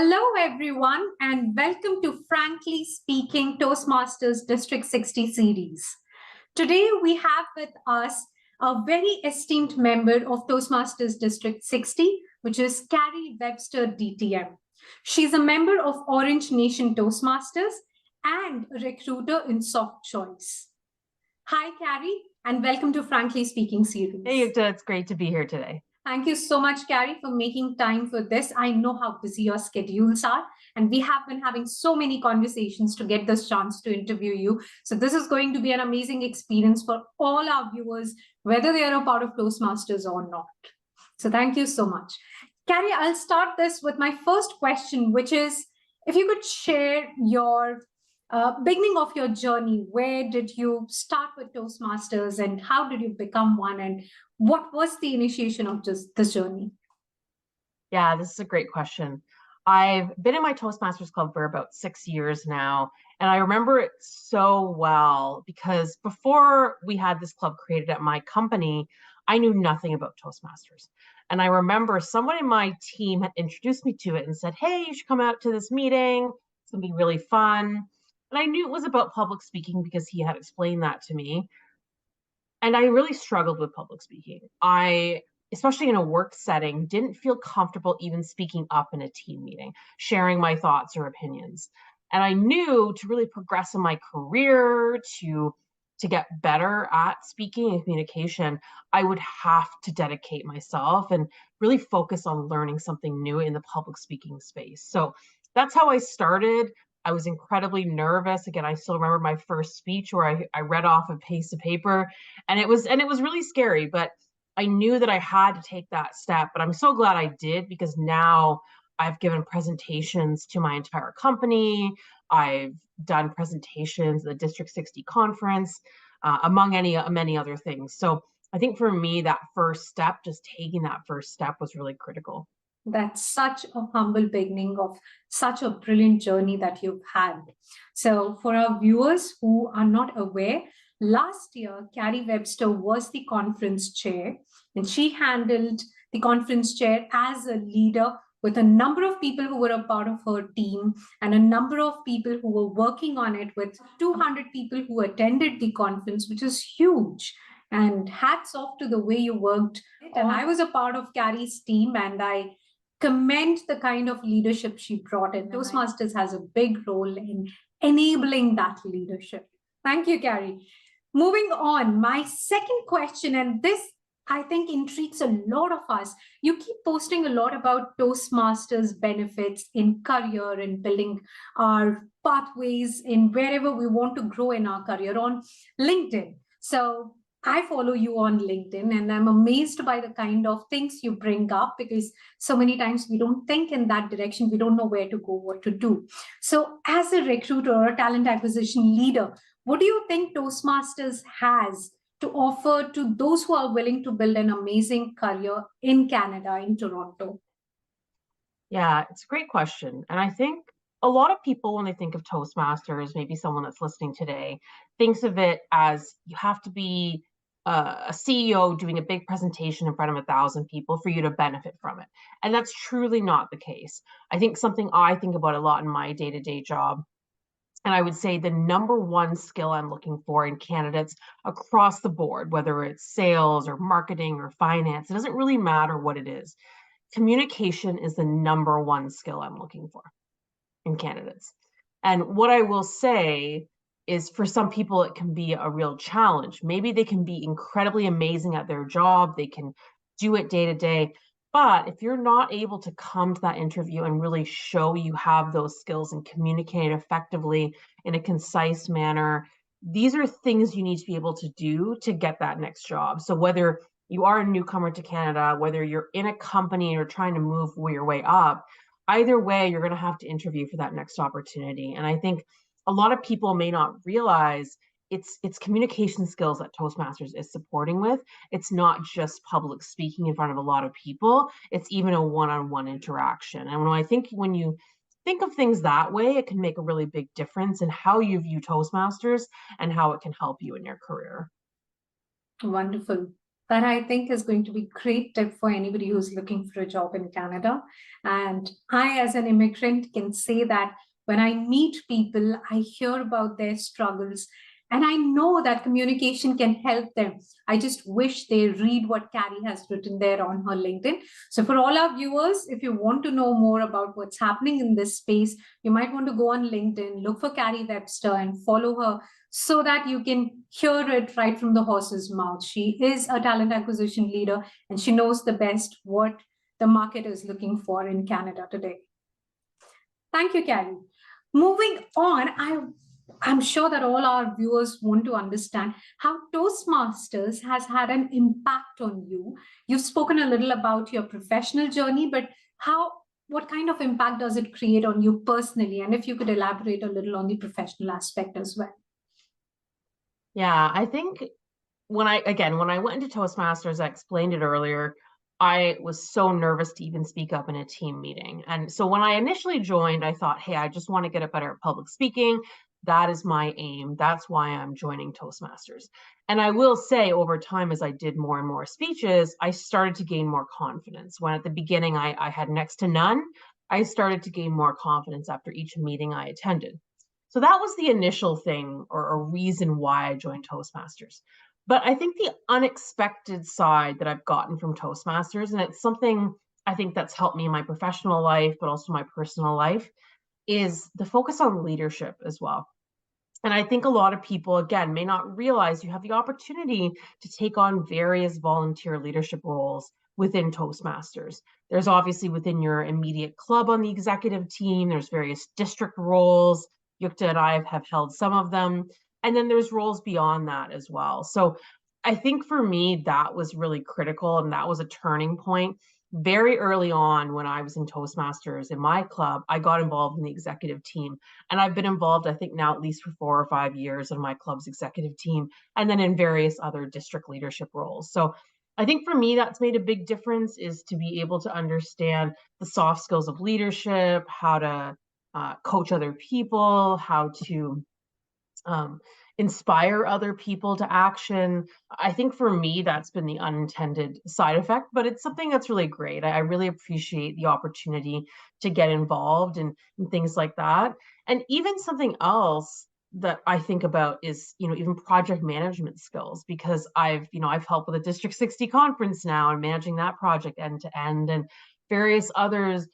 Hello, everyone, and welcome to Frankly Speaking Toastmasters District 60 series. Today, we have with us a very esteemed member of Toastmasters District 60, which is Carrie Webster, DTM. She's a member of Orange Nation Toastmasters and a recruiter in Soft Choice. Hi, Carrie, and welcome to Frankly Speaking series. Hey, Yukta, it's great to be here today. Thank you so much, Carrie, for making time for this. I know how busy your schedules are, and we have been having so many conversations to get this chance to interview you. So this is going to be an amazing experience for all our viewers, whether they are a part of Toastmasters or not. So thank you so much. Carrie, I'll start this with my first question, which is, if you could share your beginning of your journey. Where did you start with Toastmasters and how did you become one, and what was the initiation of this journey? Yeah, this is a great question. I've been in my Toastmasters club for about 6 years now, and I remember it so well because before we had this club created at my company, I knew nothing about Toastmasters. And I remember someone in my team had introduced me to it and said, hey, you should come out to this meeting. It's going to be really fun. And I knew it was about public speaking because he had explained that to me. And I really struggled with public speaking. I, especially in a work setting, didn't feel comfortable even speaking up in a team meeting, sharing my thoughts or opinions. And I knew to really progress in my career, to get better at speaking and communication, I would have to dedicate myself and really focus on learning something new in the public speaking space. So that's how I started. I was incredibly nervous. Again, I still remember my first speech where I read off a piece of paper, and it was really scary, but I knew that I had to take that step. But I'm so glad I did, because now I've given presentations to my entire company. I've done presentations at the District 60 conference, among many other things. So I think for me, that first step, just taking that first step, was really critical. That's such a humble beginning of such a brilliant journey that you've had. So for our viewers who are not aware, last year, Carrie Webster was the conference chair, and she handled the conference chair as a leader with a number of people who were a part of her team and a number of people who were working on it, with 200 people who attended the conference, which is huge. And hats off to the way you worked. And I was a part of Carrie's team, and I commend the kind of leadership she brought in. Toastmasters has a big role in enabling that leadership. Thank you, Carrie. Moving on, my second question, and this I think intrigues a lot of us. You keep posting a lot about Toastmasters benefits in career and building our pathways in wherever we want to grow in our career on LinkedIn. So I follow you on LinkedIn, and I'm amazed by the kind of things you bring up, because so many times we don't think in that direction. We don't know where to go, what to do. So as a recruiter or a talent acquisition leader, what do you think Toastmasters has to offer to those who are willing to build an amazing career in Canada, in Toronto? Yeah, it's a great question. And I think a lot of people, when they think of Toastmasters, maybe someone that's listening today, thinks of it as you have to be a CEO doing a big presentation in front of 1,000 people for you to benefit from it. And that's truly not the case. I think something I think about a lot in my day-to-day job, and I would say the number one skill I'm looking for in candidates across the board, whether it's sales or marketing or finance, it doesn't really matter what it is. Communication is the number one skill I'm looking for in candidates. And what I will say is, for some people, it can be a real challenge. Maybe they can be incredibly amazing at their job. They can do it day to day. But if you're not able to come to that interview and really show you have those skills and communicate effectively in a concise manner, these are things you need to be able to do to get that next job. So whether you are a newcomer to Canada, whether you're in a company or trying to move your way up, either way, you're going to have to interview for that next opportunity. And I think a lot of people may not realize it's communication skills that Toastmasters is supporting with. It's not just public speaking in front of a lot of people. It's even a one-on-one interaction. And when you think of things that way, it can make a really big difference in how you view Toastmasters and how it can help you in your career. Wonderful. That I think is going to be a great tip for anybody who's looking for a job in Canada. And I, as an immigrant, can say that when I meet people, I hear about their struggles, and I know that communication can help them. I just wish they read what Carrie has written there on her LinkedIn. So, for all our viewers, if you want to know more about what's happening in this space, you might want to go on LinkedIn, look for Carrie Webster, and follow her so that you can hear it right from the horse's mouth. She is a talent acquisition leader, and she knows the best what the market is looking for in Canada today. Thank you, Carrie. Moving on, I'm sure that all our viewers want to understand how Toastmasters has had an impact on you. You've spoken a little about your professional journey, but what kind of impact does it create on you personally? And if you could elaborate a little on the professional aspect as well. Yeah, I think when I went into Toastmasters, I explained it earlier, I was so nervous to even speak up in a team meeting. And so when I initially joined, I thought, hey, I just want to get better at public speaking. That is my aim. That's why I'm joining Toastmasters. And I will say over time, as I did more and more speeches, I started to gain more confidence. When at the beginning I had next to none, I started to gain more confidence after each meeting I attended. So that was the initial thing or a reason why I joined Toastmasters. But I think the unexpected side that I've gotten from Toastmasters, and it's something I think that's helped me in my professional life, but also my personal life, is the focus on leadership as well. And I think a lot of people, again, may not realize you have the opportunity to take on various volunteer leadership roles within Toastmasters. There's obviously within your immediate club on the executive team, there's various district roles. Yukta and I have held some of them. And then there's roles beyond that as well. So I think for me, that was really critical. And that was a turning point. Very early on, when I was in Toastmasters in my club, I got involved in the executive team. And I've been involved, I think now at least for 4 or 5 years in my club's executive team, and then in various other district leadership roles. So I think for me, that's made a big difference, is to be able to understand the soft skills of leadership, how to coach other people, how to inspire other people to action. I think for me, that's been the unintended side effect, but it's something that's really great. I really appreciate the opportunity to get involved in things like that. And even something else that I think about is, even project management skills, because I've helped with a District 60 conference now and managing that project end to end, and various others,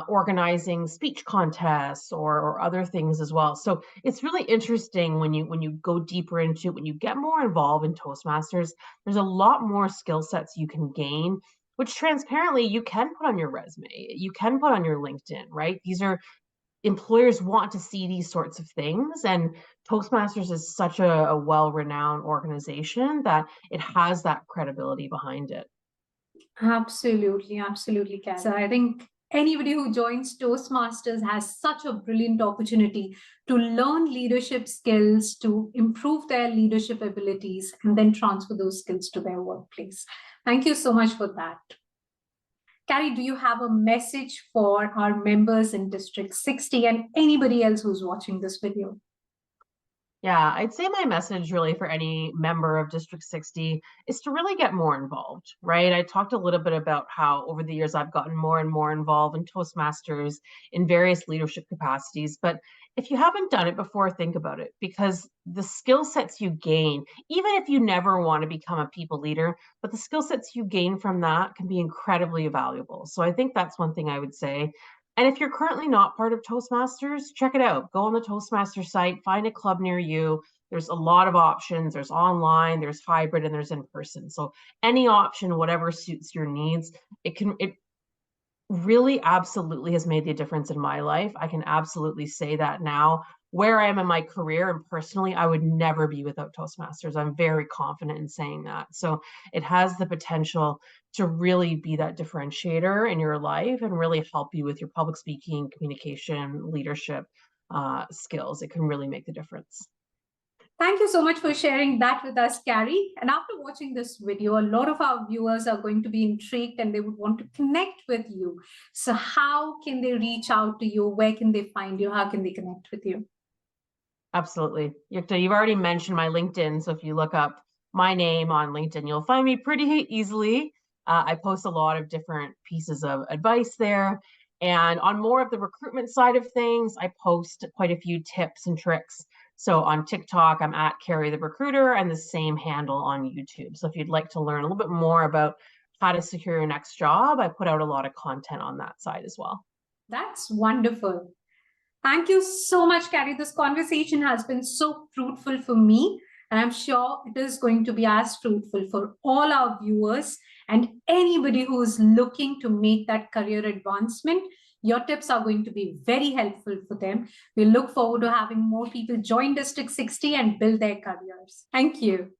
organizing speech contests or other things as well. So it's really interesting when you go deeper into it, when you get more involved in Toastmasters, there's a lot more skill sets you can gain, which transparently you can put on your resume, you can put on your LinkedIn, right? These are employers want to see these sorts of things, and Toastmasters is such a well-renowned organization that it has that credibility behind it. Absolutely, absolutely, Kat. So I think anybody who joins Toastmasters has such a brilliant opportunity to learn leadership skills, to improve their leadership abilities, and then transfer those skills to their workplace. Thank you so much for that. Carrie, do you have a message for our members in District 60 and anybody else who's watching this video? Yeah, I'd say my message really for any member of District 60 is to really get more involved, right? I talked a little bit about how over the years I've gotten more and more involved in Toastmasters in various leadership capacities. But if you haven't done it before, think about it, because the skill sets you gain, even if you never want to become a people leader, but the skill sets you gain from that can be incredibly valuable. So I think that's one thing I would say. And if you're currently not part of Toastmasters, check it out. Go on the Toastmaster site, find a club near you. There's a lot of options. There's online, there's hybrid, and there's in person. So any option, whatever suits your needs, it really absolutely has made the difference in my life. I can absolutely say that now. Where I am in my career and personally, I would never be without Toastmasters. I'm very confident in saying that. So it has the potential to really be that differentiator in your life and really help you with your public speaking, communication, leadership skills. It can really make the difference. Thank you so much for sharing that with us, Carrie. And after watching this video, a lot of our viewers are going to be intrigued and they would want to connect with you. So how can they reach out to you? Where can they find you? How can they connect with you? Absolutely. Yukta, you've already mentioned my LinkedIn. So if you look up my name on LinkedIn, you'll find me pretty easily. I post a lot of different pieces of advice there. And on more of the recruitment side of things, I post quite a few tips and tricks. So on TikTok, I'm at Carrie the Recruiter, and the same handle on YouTube. So if you'd like to learn a little bit more about how to secure your next job, I put out a lot of content on that side as well. That's wonderful. Thank you so much, Carrie. This conversation has been so fruitful for me, and I'm sure it is going to be as fruitful for all our viewers and anybody who is looking to make that career advancement. Your tips are going to be very helpful for them. We look forward to having more people join District 60 and build their careers. Thank you.